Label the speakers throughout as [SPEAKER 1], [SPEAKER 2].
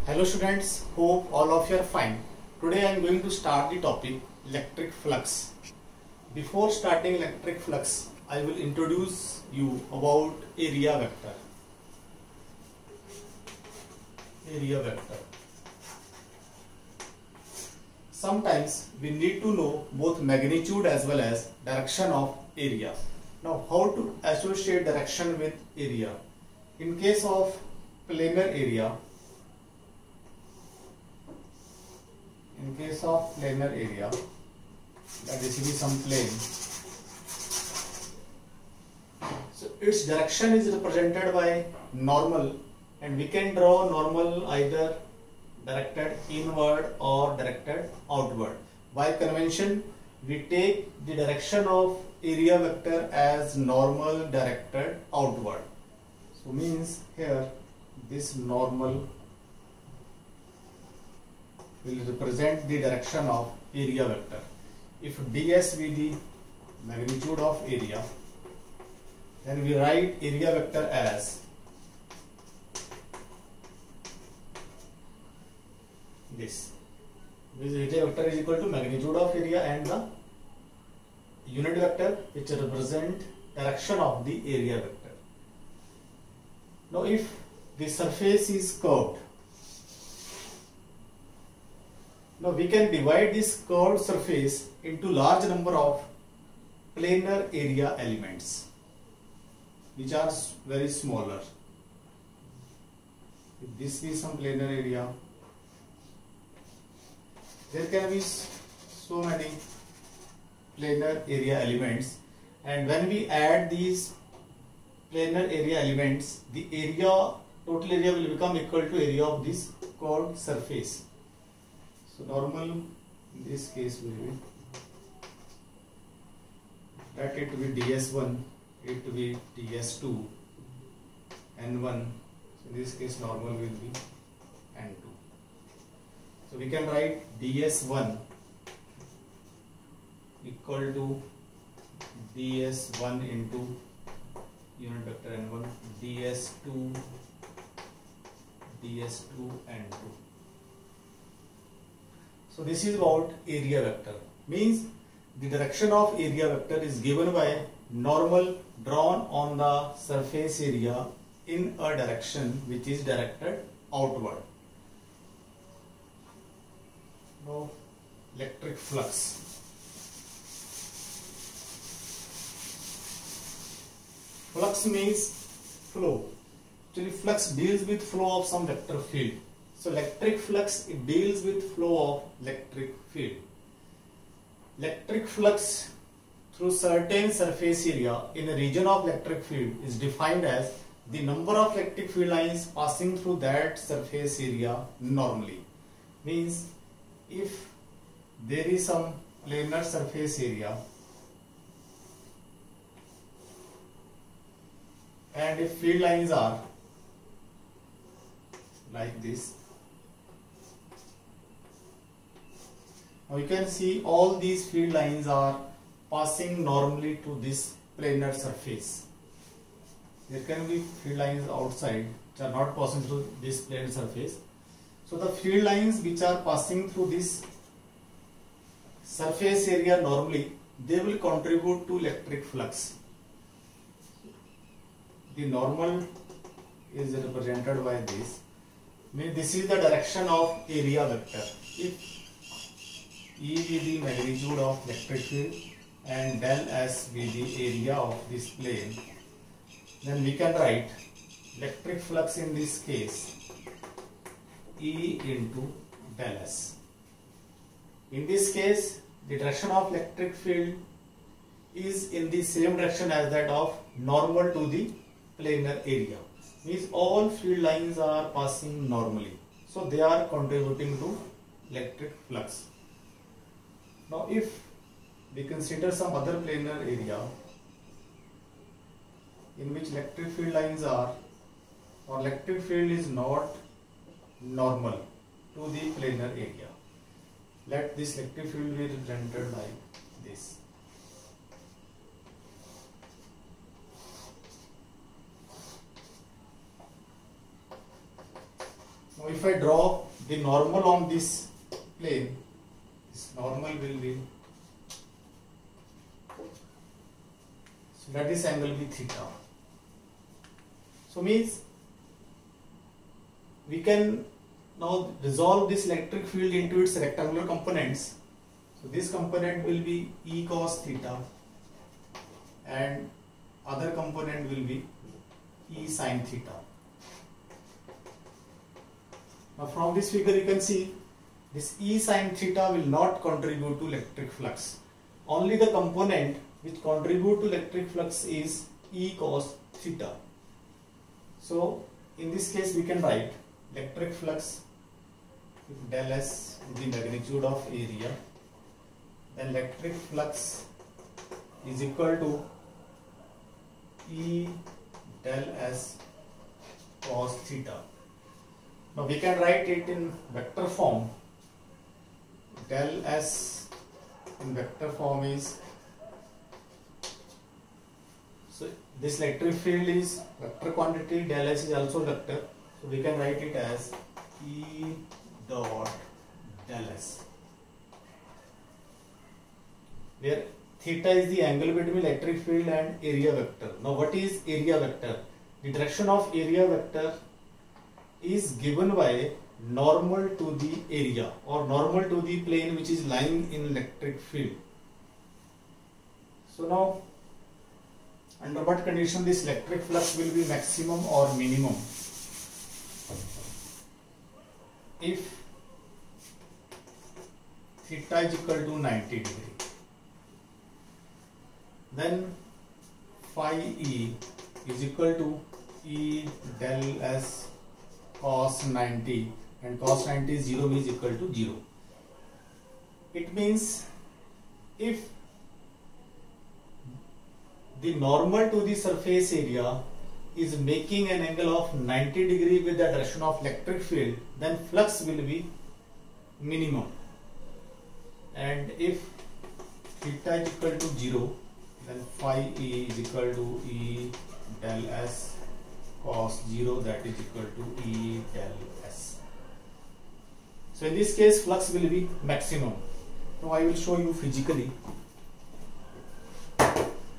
[SPEAKER 1] Hello students, hope all of you are fine. Today I am going to start the topic electric flux. Before starting electric flux, I will introduce you about area vector. Area vector. Sometimes we need to know both magnitude as well as direction of area. Now how to associate direction with area? In case of planar area, that is be some plane, so its direction is represented by normal, and we can draw normal either directed inward or directed outward. By convention, we take the direction of area vector as normal directed outward. So means here this normal will represent the direction of area vector. If ds be the magnitude of area, then we write area vector as this. This area vector is equal to magnitude of area and the unit vector which represent direction of the area vector. Now if the surface is curved, now we can divide this curved surface into large number of planar area elements which are very smaller. If this is some planar area, there can be so many planar area elements, and when we add these planar area elements, the area, total area will become equal to area of this curved surface. So normal in this case will be that it will be ds1, it will be ds2, n1. So in this case normal will be n2. So we can write ds1 equal to ds1 into unit vector n1, ds2 n2. So this is about area vector. Means the direction of area vector is given by normal drawn on the surface area in a direction which is directed outward. Now electric flux. Flux means flow. Actually flux deals with flow of some vector field. So electric flux, it deals with flow of electric field. Electric flux through certain surface area in a region of electric field is defined as the number of electric field lines passing through that surface area normally. Means if there is some planar surface area and if field lines are like this, now you can see all these field lines are passing normally to this planar surface. There can be field lines outside which are not passing through this planar surface. So the field lines which are passing through this surface area normally, they will contribute to electric flux. The normal is represented by this. Means this is the direction of area vector. If E be the magnitude of electric field and del S be the area of this plane, then we can write electric flux in this case E into del S. In this case, the direction of electric field is in the same direction as that of normal to the planar area. Means all field lines are passing normally, so they are contributing to electric flux. Now if we consider some other planar area in which electric field lines are, or electric field is not normal to the planar area, let this electric field be represented like this. Now if I draw the normal on this plane, this normal will be, so let this angle be theta. So means we can now resolve this electric field into its rectangular components. So this component will be E cos theta and other component will be E sin theta. Now from this figure you can see this E sin theta will not contribute to electric flux. Only the component which contribute to electric flux is E cos theta. So in this case we can write electric flux, if del S is the magnitude of area, then electric flux is equal to E del S cos theta. Now we can write it in vector form. Del S in vector form is, so this electric field is vector quantity, del S is also vector, so we can write it as E dot del S, where theta is the angle between electric field and area vector. Now what is area vector? The direction of area vector is given by normal to the area or normal to the plane which is lying in electric field. So now under what condition this electric flux will be maximum or minimum? If theta is equal to 90 degree, then phi E is equal to E del S cos 90, and cos 90 is 0 means equal to 0. It means if the normal to the surface area is making an angle of 90 degree with the direction of electric field, then flux will be minimum. And if theta is equal to 0, then phi E is equal to E del S cos 0, that is equal to E del S. So in this case flux will be maximum. Now I will show you physically.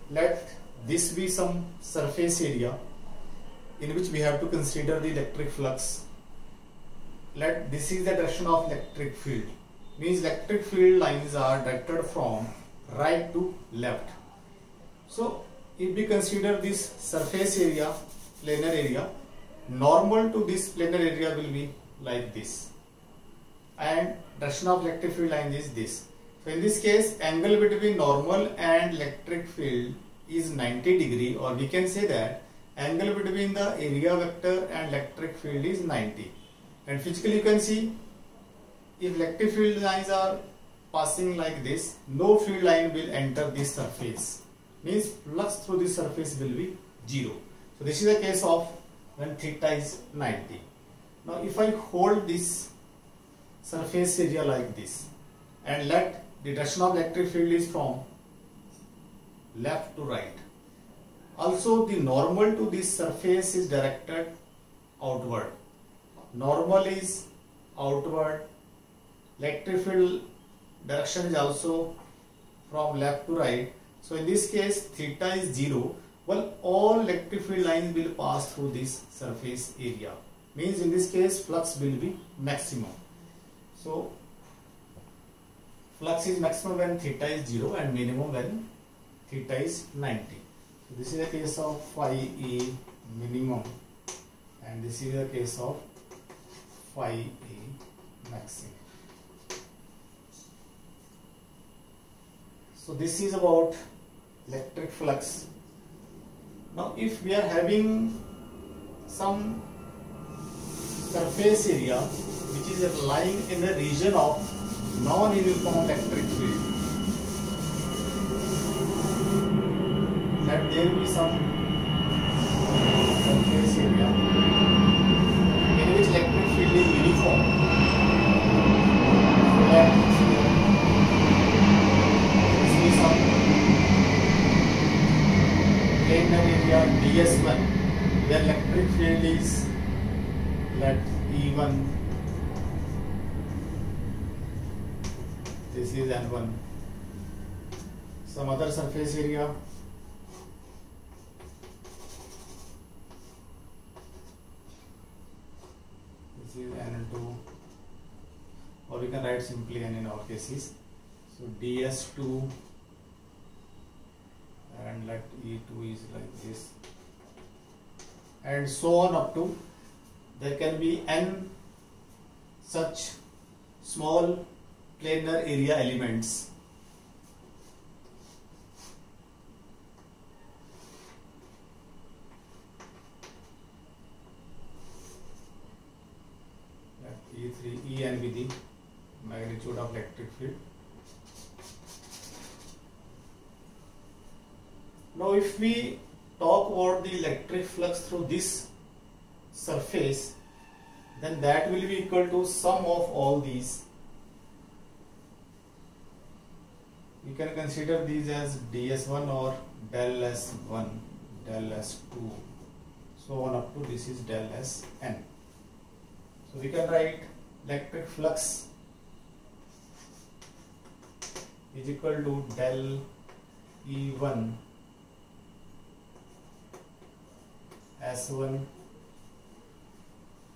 [SPEAKER 1] Let this be some surface area in which we have to consider the electric flux. Let this is the direction of electric field. Means electric field lines are directed from right to left. So if we consider this surface area, planar area, normal to this planar area will be like this, and direction of electric field line is this. So in this case angle between normal and electric field is 90 degree, or we can say that angle between the area vector and electric field is 90. And physically you can see if electric field lines are passing like this, no field line will enter this surface. Means flux through this surface will be 0. So this is a case of when theta is 90. Now if I hold this surface area like this and let the direction of electric field is from left to right, also the normal to this surface is directed outward. Normal is outward, electric field direction is also from left to right. So in this case theta is 0. Well, all electric field lines will pass through this surface area. Means in this case flux will be maximum. So flux is maximum when theta is 0 and minimum when theta is 90. So this is a case of phi E minimum, and this is a case of phi E maximum. So this is about electric flux. Now if we are having some surface area which is lying in a region of non-uniform electric field, let there be some surface area in which electric field is uniform. So let this be some planar area DS1 where electric field is, let E1 this is N1. Some other surface area, this is N2, or we can write simply N in our cases. So ds2, and let E2 is like this, and so on up to there can be n such small planar area elements. Let E3 En be the magnitude of electric field. Now if we talk about the electric flux through this surface, then that will be equal to sum of all these. We can consider these as ds1 or del s1, del s2, so on up to this is del sn. So we can write electric flux is equal to del E1 S1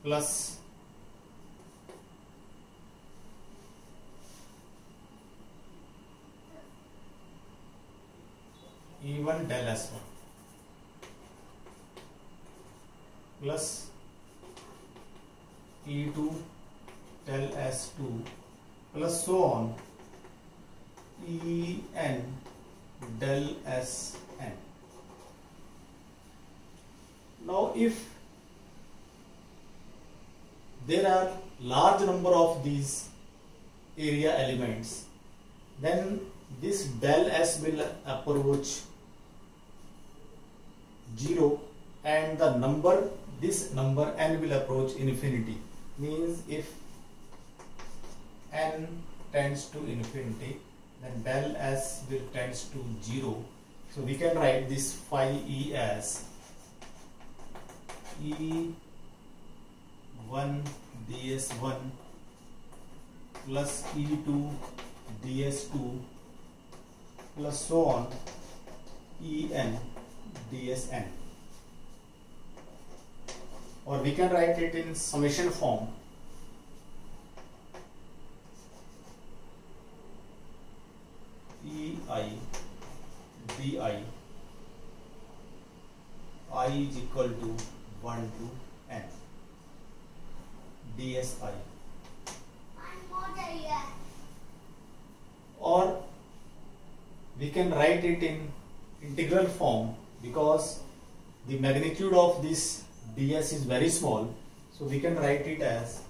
[SPEAKER 1] plus E1 del S1 plus E2 del S2 plus so on En del Sn. Now if there are large number of these area elements, then this del S will approach 0 and the number, this number n will approach infinity. Means if n tends to infinity, then del S will tends to 0. So we can write this phi E as E1 ds1 plus E2 ds2 plus so on En dsn, or we can write it in summation form. Ei di I is equal to 1 to n dsi, or we can write it in integral form because the magnitude of this ds is very small, so we can write it as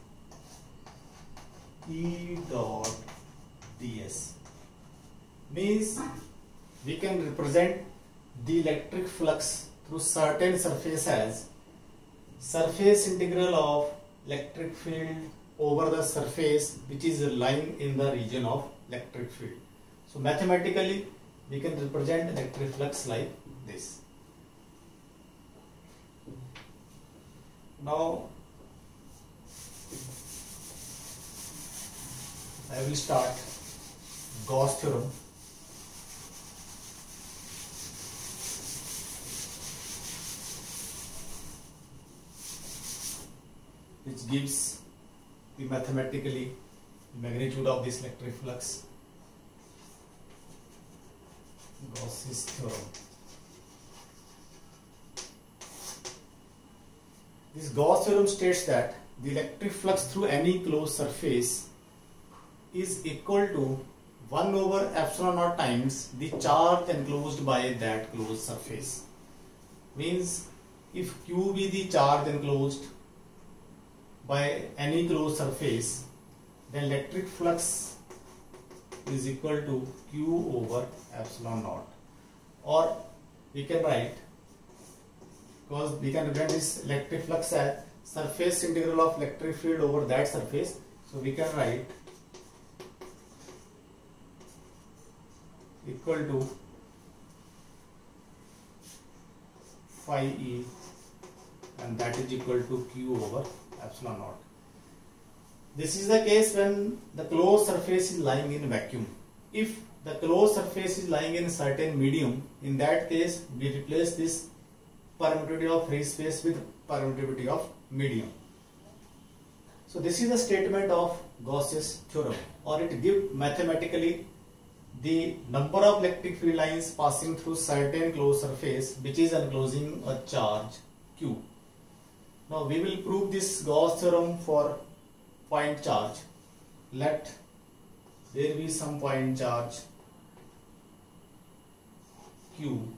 [SPEAKER 1] E dot ds. Means we can represent the electric flux through certain surface as surface integral of electric field over the surface which is lying in the region of electric field. So mathematically we can represent electric flux like this. Now I will start Gauss theorem. Which gives the mathematically the magnitude of this electric flux. Gauss's theorem. This Gauss theorem states that the electric flux through any closed surface is equal to 1 over epsilon naught times the charge enclosed by that closed surface. Means if Q be the charge enclosed by any closed surface, then electric flux is equal to Q over epsilon naught. Or we can write, because we can represent this electric flux as surface integral of electric field over that surface, so we can write equal to phi E, and that is equal to Q over epsilon naught. This is the case when the closed surface is lying in vacuum. If the closed surface is lying in a certain medium, in that case we replace this permittivity of free space with permittivity of medium. So this is the statement of Gauss's theorem, or it gives mathematically the number of electric field lines passing through certain closed surface which is enclosing a charge Q. Now we will prove this Gauss theorem for point charge. Let there be some point charge Q.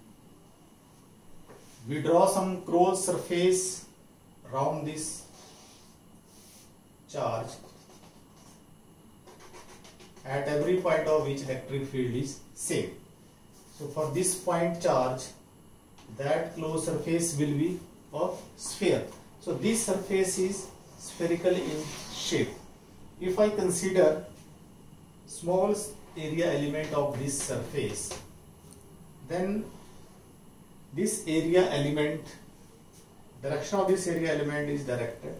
[SPEAKER 1] We draw some closed surface around this charge at every point of which electric field is same. So for this point charge, that closed surface will be of sphere. So this surface is spherical in shape. If I consider small area element of this surface, then this area element, direction of this area element is directed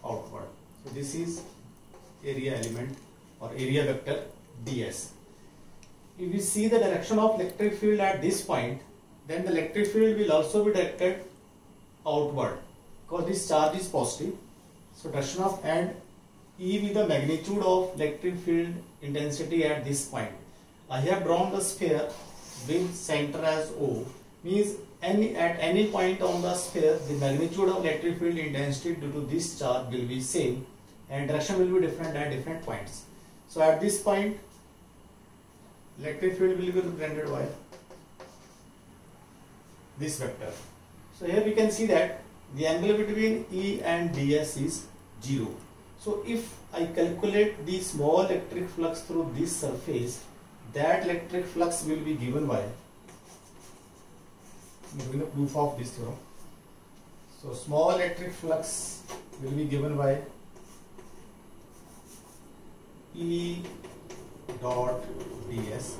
[SPEAKER 1] outward. So this is area element or area vector ds. If we see the direction of electric field at this point, then the electric field will also be directed outward because this charge is positive. So direction of, and E with the magnitude of electric field intensity at this point. I have drawn the sphere with center as O, means at any point on the sphere the magnitude of electric field intensity due to this charge will be same and direction will be different at different points. So at this point electric field will be represented by this vector. So here we can see that the angle between E and ds is 0. So if I calculate the small electric flux through this surface, that electric flux will be given by, doing the proof of this theorem. So small electric flux will be given by E dot ds.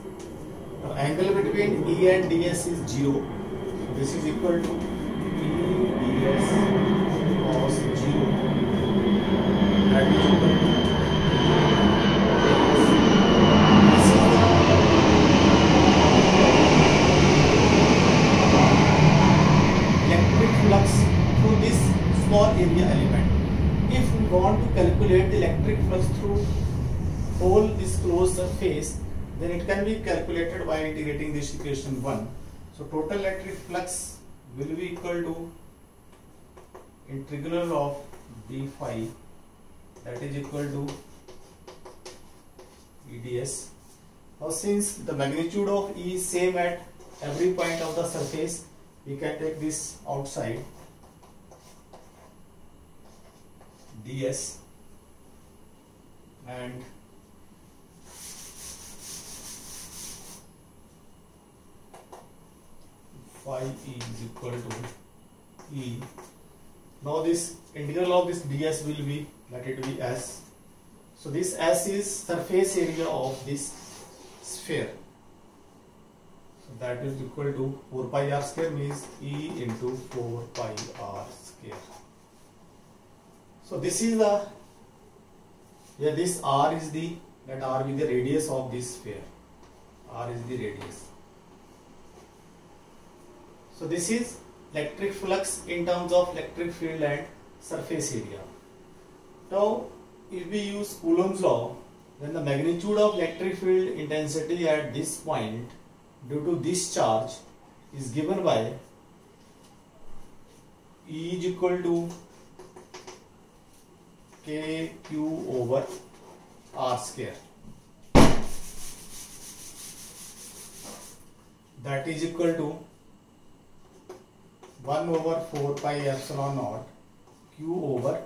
[SPEAKER 1] Now angle between E and ds is 0. So this is equal to E ds cos 0. That is equal to electric flux through this small area element. If we want to calculate the electric flux through whole this closed surface, then it can be calculated by integrating this equation 1. So total electric flux will be equal to integral of d phi, that is equal to EDS. Now since the magnitude of E is same at every point of the surface, we can take this outside, ds, and phi E is equal to E. Now this integral of this ds will be, let it be S. So this S is surface area of this sphere. So that is equal to 4 pi r square, means E into 4 pi r square. So this is the, yeah, this r is the, let r be the radius of this sphere. R is the radius. So this is electric flux in terms of electric field and surface area. Now if we use Coulomb's law, then the magnitude of electric field intensity at this point due to this charge is given by E is equal to KQ over R square. That is equal to 1 over 4 pi epsilon naught Q over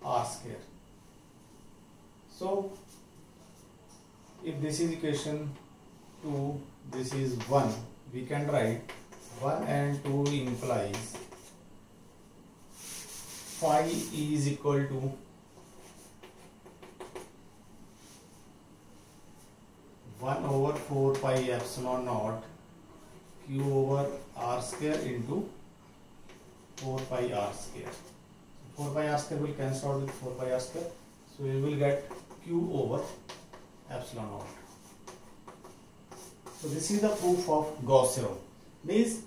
[SPEAKER 1] R square. So if this is equation 2, this is 1, we can write 1 and 2 implies phi E is equal to 1 over 4 pi epsilon naught Q over R square into 4 pi r square. 4 pi r square will cancel out with 4 pi r square. So we will get Q over epsilon naught. So this is the proof of Gauss theorem. Means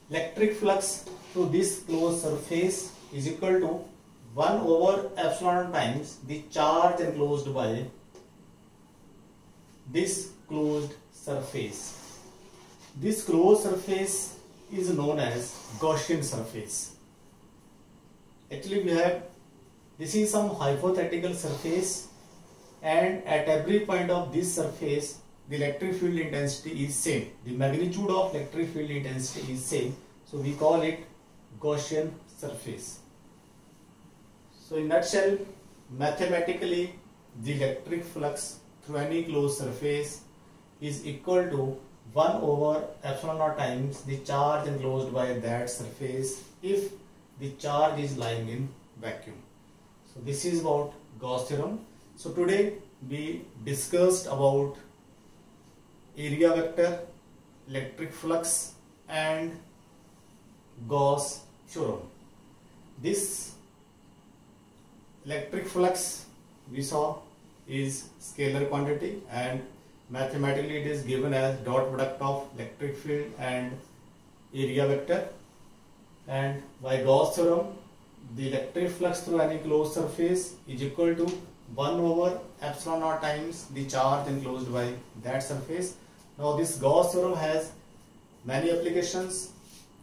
[SPEAKER 1] electric flux through this closed surface is equal to 1 over epsilon times the charge enclosed by this closed surface. This closed surface is known as Gaussian surface. Actually this is some hypothetical surface, and at every point of this surface the electric field intensity is same. The magnitude of electric field intensity is same. So we call it Gaussian surface. So in nutshell, mathematically the electric flux through any closed surface is equal to 1 over epsilon naught times the charge enclosed by that surface if the charge is lying in vacuum. So this is about Gauss theorem. So today we discussed about area vector, electric flux and Gauss theorem. This electric flux we saw is scalar quantity, and mathematically it is given as dot product of electric field and area vector. And by Gauss theorem, the electric flux through any closed surface is equal to 1 over epsilon naught times the charge enclosed by that surface. Now this Gauss theorem has many applications.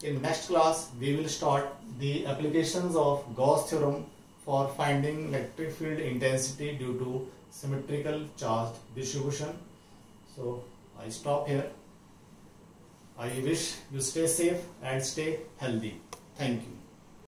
[SPEAKER 1] In next class we will start the applications of Gauss theorem for finding electric field intensity due to symmetrical charge distribution. So I stop here. I wish you stay safe and stay healthy. Thank you.